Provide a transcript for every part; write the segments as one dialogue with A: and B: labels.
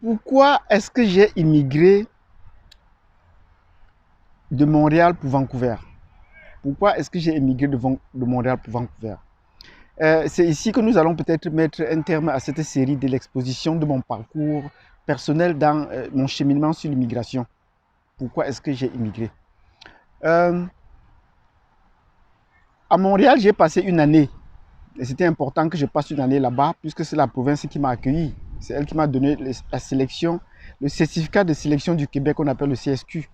A: Pourquoi est-ce que j'ai immigré de Montréal pour Vancouver? Pourquoi est-ce que j'ai immigré de Montréal pour Vancouver? C'est ici que nous allons peut-être mettre un terme à cette série de l'exposition de mon parcours personnel dans mon cheminement sur l'immigration. Pourquoi est-ce que j'ai immigré? À Montréal, j'ai passé une année. Et c'était important que je passe une année là-bas, puisque c'est la province qui m'a accueilli. C'est elle qui m'a donné la sélection, le certificat de sélection du Québec qu'on appelle le CSQ.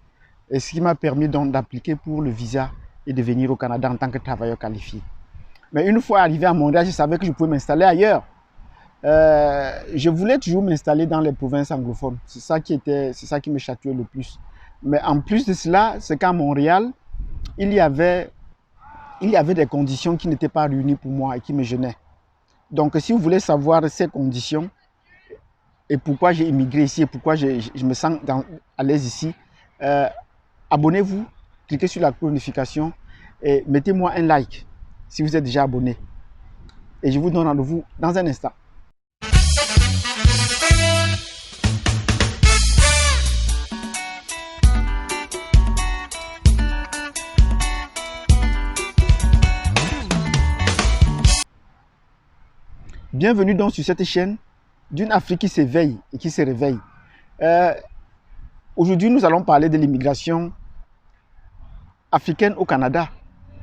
A: Et ce qui m'a permis donc d'appliquer pour le visa et de venir au Canada en tant que travailleur qualifié. Mais une fois arrivé à Montréal, je savais que je pouvais m'installer ailleurs. Je voulais toujours m'installer dans les provinces anglophones. C'est ça qui me chatouillait le plus. Mais en plus de cela, c'est qu'à Montréal, il y avait des conditions qui n'étaient pas réunies pour moi et qui me gênaient. Donc, si vous voulez savoir ces conditions et pourquoi j'ai immigré ici et pourquoi je me sens à l'aise ici, abonnez-vous, cliquez sur la cloche de notification et mettez-moi un like si vous êtes déjà abonné. Et je vous donne rendez-vous dans un instant. Bienvenue donc sur cette chaîne d'une Afrique qui s'éveille et qui se réveille. Aujourd'hui, nous allons parler de l'immigration africaine au Canada.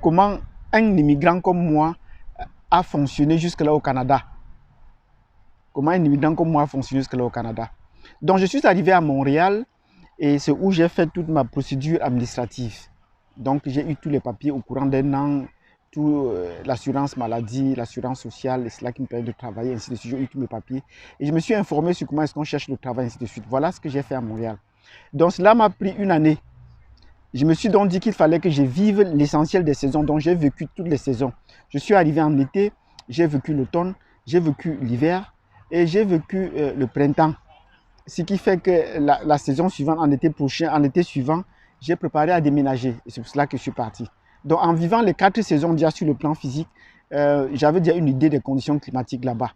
A: Comment un immigrant comme moi a fonctionné jusque-là au Canada. Comment un immigrant comme moi a fonctionné jusque-là au Canada. Donc, je suis arrivé à Montréal et c'est où j'ai fait toute ma procédure administrative. Donc, j'ai eu tous les papiers au courant d'un an, l'assurance maladie, l'assurance sociale, et cela qui me permet de travailler, ainsi de suite. J'ai eu tous mes papiers et je me suis informé sur comment est-ce qu'on cherche le travail, ainsi de suite. Voilà ce que j'ai fait à Montréal. Donc, cela m'a pris une année. Je me suis donc dit qu'il fallait que je vive l'essentiel des saisons. Donc, j'ai vécu toutes les saisons. Je suis arrivé en été, j'ai vécu l'automne, j'ai vécu l'hiver et j'ai vécu le printemps. Ce qui fait que la saison suivante, en été prochain, en été suivant, j'ai préparé à déménager. Et c'est pour cela que je suis parti. Donc, en vivant les 4 saisons déjà sur le plan physique, j'avais déjà une idée des conditions climatiques là-bas.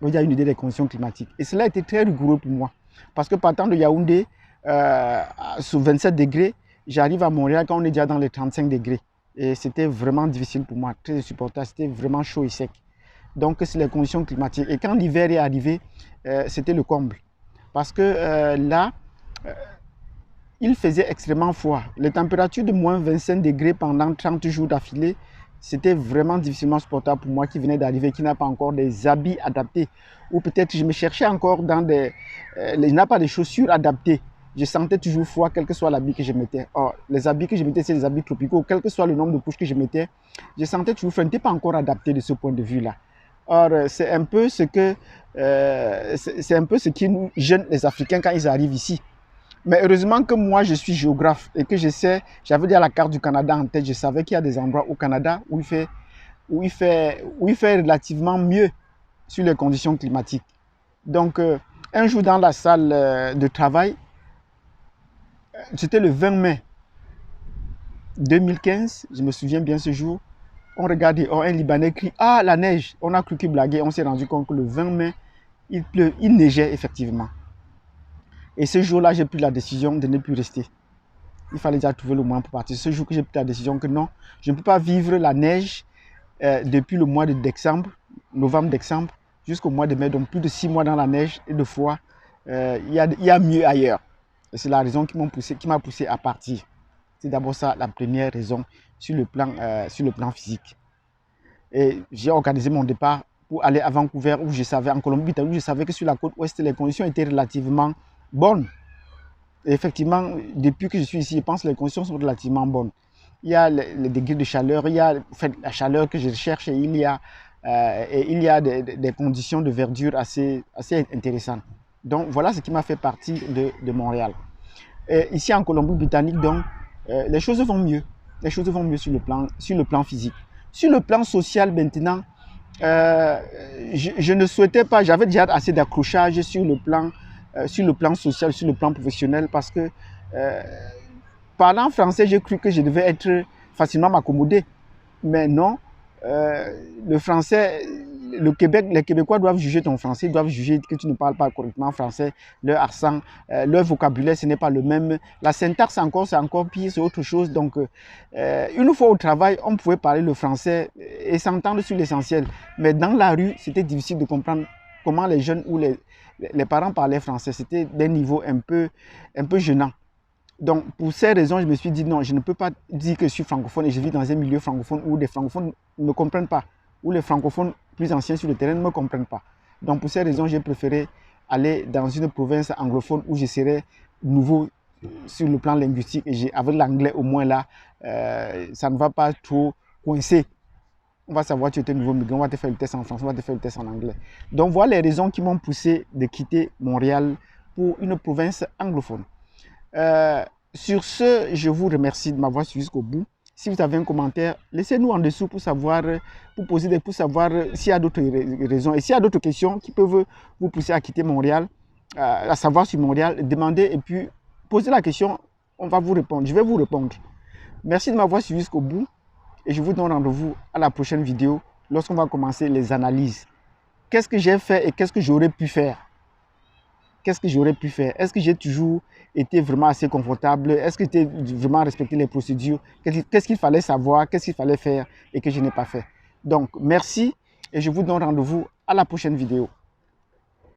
A: J'avais déjà une idée des conditions climatiques. Et cela a été très rigoureux pour moi. Parce que partant de Yaoundé, sous 27 degrés, j'arrive à Montréal quand on est déjà dans les 35 degrés. Et c'était vraiment difficile pour moi, très insupportable. C'était vraiment chaud et sec. Donc, c'est les conditions climatiques. Et quand l'hiver est arrivé, c'était le comble. Parce que là, il faisait extrêmement froid. Les températures de moins 25 degrés pendant 30 jours d'affilée, c'était vraiment difficilement supportable pour moi qui venais d'arriver, qui n'a pas encore des habits adaptés. Ou peut-être je me cherchais encore dans je n'ai pas de chaussures adaptées. Je sentais toujours froid, quel que soit l'habit que je mettais. Or, les habits que je mettais, c'est des habits tropicaux. Quel que soit le nombre de couches que je mettais, je sentais toujours froid. Je n'étais pas encore adapté de ce point de vue-là. Or, c'est un peu ce qui nous gêne les Africains quand ils arrivent ici. Mais heureusement que moi, je suis géographe et que j'avais déjà la carte du Canada en tête. Je savais qu'il y a des endroits au Canada où il fait relativement mieux sur les conditions climatiques. Donc, un jour dans la salle de travail, c'était le 20 mai 2015, je me souviens bien ce jour, on regardait, un Libanais crie « Ah, la neige !» On a cru qu'il blaguait, on s'est rendu compte que le 20 mai, il neigeait effectivement. Et ce jour-là, j'ai pris la décision de ne plus rester. Il fallait déjà trouver le moyen pour partir. Ce jour que j'ai pris la décision que non, je ne peux pas vivre la neige depuis le mois de décembre, novembre-décembre, jusqu'au mois de mai. Donc plus de 6 mois dans la neige et de froid. Il y a mieux ailleurs. Et c'est la raison qui m'a poussé à partir. C'est d'abord ça la première raison sur le plan physique. Et j'ai organisé mon départ pour aller à Vancouver, où je savais, en Colombie-Britannique, où je savais que sur la côte ouest, les conditions étaient relativement bonnes. Et effectivement, depuis que je suis ici, je pense que les conditions sont relativement bonnes. Il y a les degrés de chaleur, il y a la chaleur que je cherche et il y a des conditions de verdure assez intéressantes. Donc voilà ce qui m'a fait partir de Montréal. Et ici en Colombie-Britannique, donc, les choses vont mieux. Les choses vont mieux sur le plan physique. Sur le plan social maintenant, je ne souhaitais pas, j'avais déjà assez d'accrochage sur le plan social, sur le plan professionnel, parce que parlant français, j'ai cru que je devais être facilement m'accommoder. Mais non, le français, le Québec, les Québécois doivent juger ton français, doivent juger que tu ne parles pas correctement français, leur accent, leur vocabulaire, ce n'est pas le même. La syntaxe encore, c'est encore pire, c'est autre chose. Donc, une fois au travail, on pouvait parler le français et s'entendre sur l'essentiel. Mais dans la rue, c'était difficile de comprendre comment les jeunes ou les parents parlaient français. C'était des niveaux un peu gênants. Donc, pour ces raisons, je me suis dit non, je ne peux pas dire que je suis francophone et je vis dans un milieu francophone où des francophones ne me comprennent pas, où les francophones plus anciens sur le terrain ne me comprennent pas. Donc, pour ces raisons, j'ai préféré aller dans une province anglophone où je serais nouveau sur le plan linguistique et avec l'anglais au moins là, ça ne va pas trop coincer. On va savoir que tu es un nouveau migrant, on va te faire le test en français, on va te faire le test en anglais. Donc, voilà les raisons qui m'ont poussé de quitter Montréal pour une province anglophone. Sur ce, je vous remercie de m'avoir suivi jusqu'au bout. Si vous avez un commentaire, laissez-nous en dessous pour savoir, pour savoir s'il y a d'autres raisons et s'il y a d'autres questions qui peuvent vous pousser à quitter Montréal, à savoir sur Montréal, demandez et puis posez la question, on va vous répondre, je vais vous répondre. Merci de m'avoir suivi jusqu'au bout et je vous donne rendez-vous à la prochaine vidéo lorsqu'on va commencer les analyses. Qu'est-ce que j'ai fait et qu'est-ce que j'aurais pu faire? Qu'est-ce que j'aurais pu faire? Est-ce que j'ai toujours été vraiment assez confortable? Est-ce que j'ai vraiment respecté les procédures? Qu'est-ce qu'il fallait savoir? Qu'est-ce qu'il fallait faire et que je n'ai pas fait? Donc, merci et je vous donne rendez-vous à la prochaine vidéo.